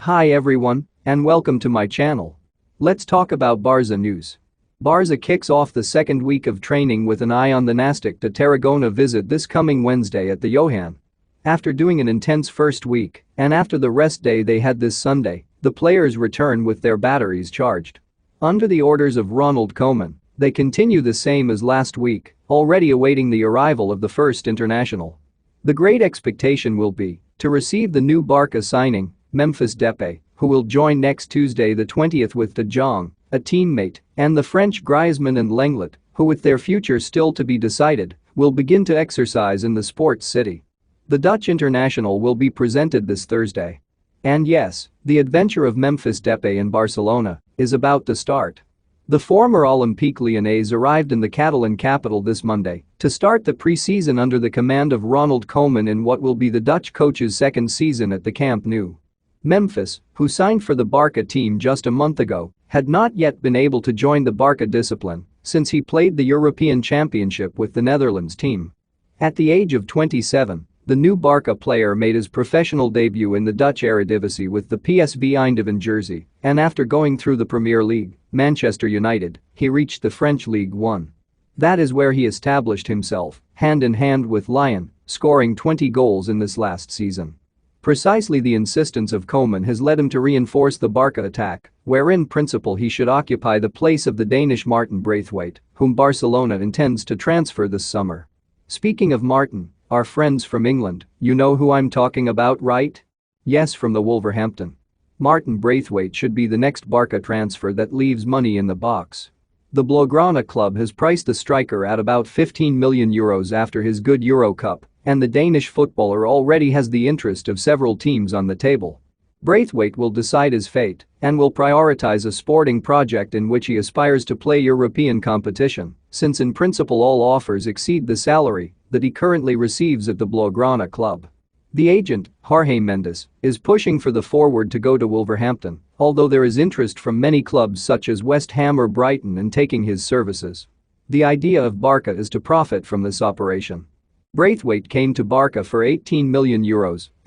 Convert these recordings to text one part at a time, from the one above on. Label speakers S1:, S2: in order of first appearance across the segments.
S1: Hi everyone, and welcome to my channel. Let's talk about Barça news. Barça kicks off the second week of training with an eye on the Nastic to Tarragona visit this coming Wednesday at the Johan. After doing an intense first week, and after the rest day they had this Sunday, the players return with their batteries charged. Under the orders of Ronald Koeman, they continue the same as last week, already awaiting the arrival of the first international. The great expectation will be to receive the new Barça signing, Memphis Depay, who will join next Tuesday the 20th with De Jong, a teammate, and the French Griezmann and Lenglet, who with their future still to be decided, will begin to exercise in the sports city. The Dutch international will be presented this Thursday. And yes, the adventure of Memphis Depay in Barcelona is about to start. The former Olympique Lyonnais arrived in the Catalan capital this Monday to start the pre-season under the command of Ronald Koeman in what will be the Dutch coach's second season at the Camp Nou. Memphis, who signed for the Barça team just a month ago, had not yet been able to join the Barça discipline since he played the European Championship with the Netherlands team. At the age of 27, the new Barça player made his professional debut in the Dutch Eredivisie with the PSV Eindhoven jersey, and after going through the Premier League, Manchester United, he reached the French Ligue 1. That is where he established himself, hand in hand with Lyon, scoring 20 goals in this last season. Precisely the insistence of Koeman has led him to reinforce the Barça attack, where in principle he should occupy the place of the Danish Martin Braithwaite, whom Barcelona intends to transfer this summer. Speaking of Martin, our friends from England, you know who I'm talking about, right? Yes, from the Wolverhampton. Martin Braithwaite should be the next Barça transfer that leaves money in the box. The Blaugrana club has priced the striker at about €15 million after his good Euro Cup, and the Danish footballer already has the interest of several teams on the table. Braithwaite will decide his fate and will prioritize a sporting project in which he aspires to play European competition, since in principle all offers exceed the salary that he currently receives at the Blaugrana club. The agent, Jorge Mendes, is pushing for the forward to go to Wolverhampton, although there is interest from many clubs such as West Ham or Brighton in taking his services. The idea of Barça is to profit from this operation. Braithwaite came to Barça for €18 million,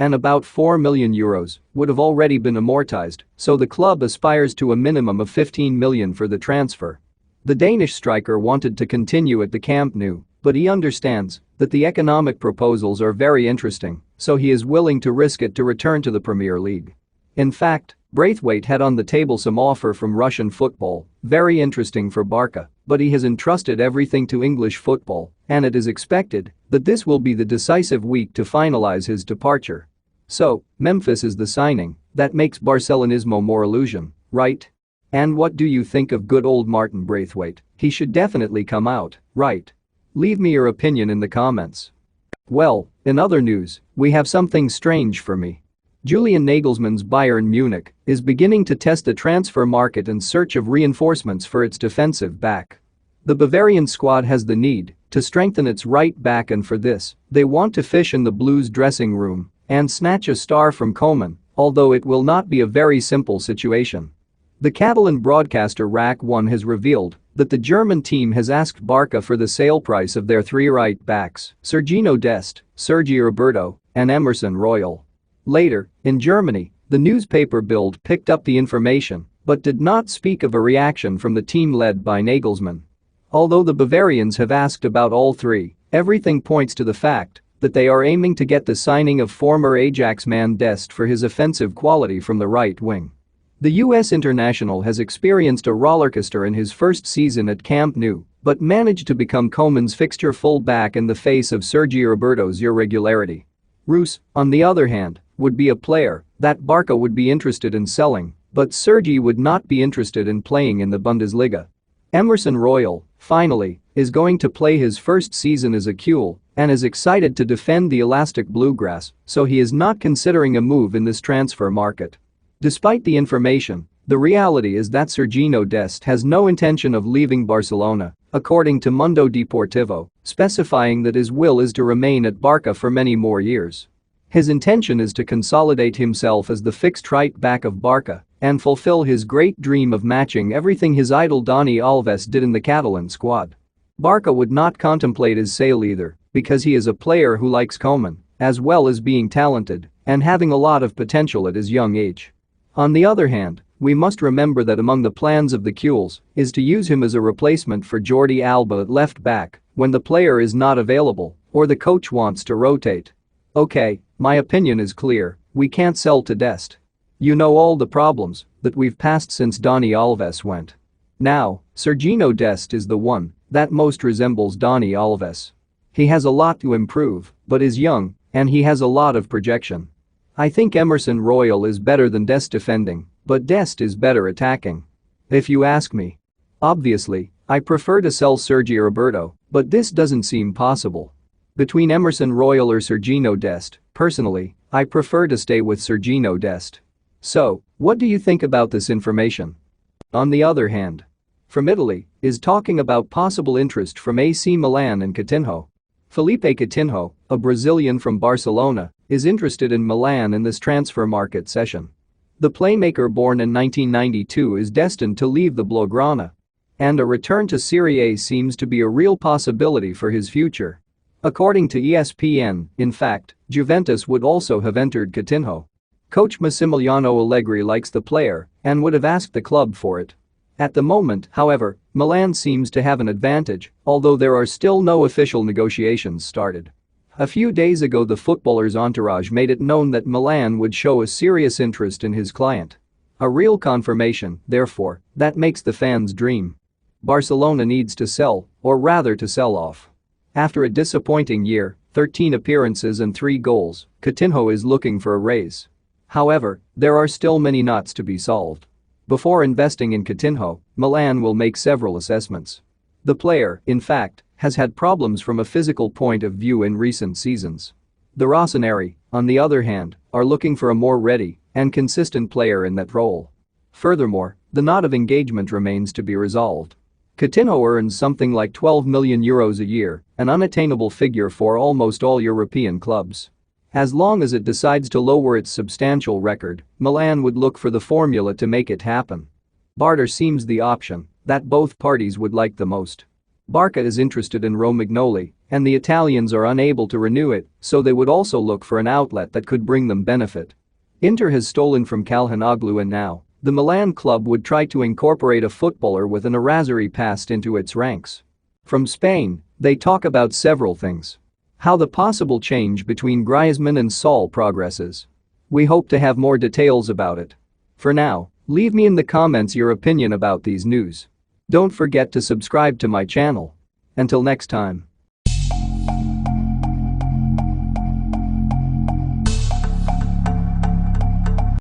S1: and about €4 million would have already been amortized, so the club aspires to a minimum of €15 million for the transfer. The Danish striker wanted to continue at the Camp Nou, but he understands that the economic proposals are very interesting, so he is willing to risk it to return to the Premier League. In fact, Braithwaite had on the table some offer from Russian football, very interesting for Barça, but he has entrusted everything to English football, and it is expected that this will be the decisive week to finalize his departure. So, Memphis is the signing that makes Barcelonismo more illusion, right? And what do you think of good old Martin Braithwaite? He should definitely come out, right? Leave me your opinion in the comments. Well, in other news, we have something strange for me. Julian Nagelsmann's Bayern Munich is beginning to test the transfer market in search of reinforcements for its defensive back. The Bavarian squad has the need to strengthen its right back, and for this, they want to fish in the Blues' dressing room and snatch a star from Koeman, although it will not be a very simple situation. The Catalan broadcaster RAC 1 has revealed that the German team has asked Barça for the sale price of their three right backs, Sergio Dest, Sergi Roberto, and Emerson Royal. Later, in Germany, the newspaper Bild picked up the information but did not speak of a reaction from the team led by Nagelsmann. Although the Bavarians have asked about all three, everything points to the fact that they are aiming to get the signing of former Ajax man Dest for his offensive quality from the right wing. The US international has experienced a rollercoaster in his first season at Camp Nou, but managed to become Koeman's fixture full-back in the face of Sergi Roberto's irregularity. Roos, on the other hand, would be a player that Barça would be interested in selling, but Sergi would not be interested in playing in the Bundesliga. Emerson Royal, finally, is going to play his first season as a Kuhl and is excited to defend the elastic bluegrass, so he is not considering a move in this transfer market. Despite the information, the reality is that Sergio Dest has no intention of leaving Barcelona, according to Mundo Deportivo, specifying that his will is to remain at Barça for many more years. His intention is to consolidate himself as the fixed right back of Barça and fulfill his great dream of matching everything his idol Dani Alves did in the Catalan squad. Barça would not contemplate his sale either, because he is a player who likes Koeman, as well as being talented and having a lot of potential at his young age. On the other hand, we must remember that among the plans of the Gules is to use him as a replacement for Jordi Alba at left back when the player is not available or the coach wants to rotate. Okay, my opinion is clear, we can't sell to Dest. You know all the problems that we've passed since Dani Alves went. Now, Sergiño Dest is the one that most resembles Dani Alves. He has a lot to improve, but is young, and he has a lot of projection. I think Emerson Royal is better than Dest defending, but Dest is better attacking. If you ask me. Obviously, I prefer to sell Sergi Roberto, but this doesn't seem possible. Between Emerson Royal or Sergiño Dest, personally, I prefer to stay with Sergiño Dest. So, what do you think about this information? On the other hand, from Italy is talking about possible interest from AC Milan and Coutinho. Felipe Coutinho, a Brazilian from Barcelona, is interested in Milan in this transfer market session. The playmaker born in 1992 is destined to leave the Blaugrana. And a return to Serie A seems to be a real possibility for his future. According to ESPN, in fact, Juventus would also have entered Coutinho. Coach Massimiliano Allegri likes the player and would have asked the club for it. At the moment, however, Milan seems to have an advantage, although there are still no official negotiations started. A few days ago the footballer's entourage made it known that Milan would show a serious interest in his client. A real confirmation, therefore, that makes the fans dream. Barcelona needs to sell, or rather to sell off. After a disappointing year, 13 appearances and 3 goals, Coutinho is looking for a raise. However, there are still many knots to be solved. Before investing in Coutinho, Milan will make several assessments. The player, in fact, has had problems from a physical point of view in recent seasons. The Rossoneri, on the other hand, are looking for a more ready and consistent player in that role. Furthermore, the knot of engagement remains to be resolved. Coutinho earns something like €12 million a year, an unattainable figure for almost all European clubs. As long as it decides to lower its substantial record, Milan would look for the formula to make it happen. Barter seems the option that both parties would like the most. Barca is interested in Romagnoli, and the Italians are unable to renew it, so they would also look for an outlet that could bring them benefit. Inter has stolen from Calhanoglu and now, the Milan club would try to incorporate a footballer with an Errázuriz past into its ranks. From Spain, they talk about several things. How the possible change between Griezmann and Saul progresses. We hope to have more details about it. For now, leave me in the comments your opinion about these news. Don't forget to subscribe to my channel. Until next time.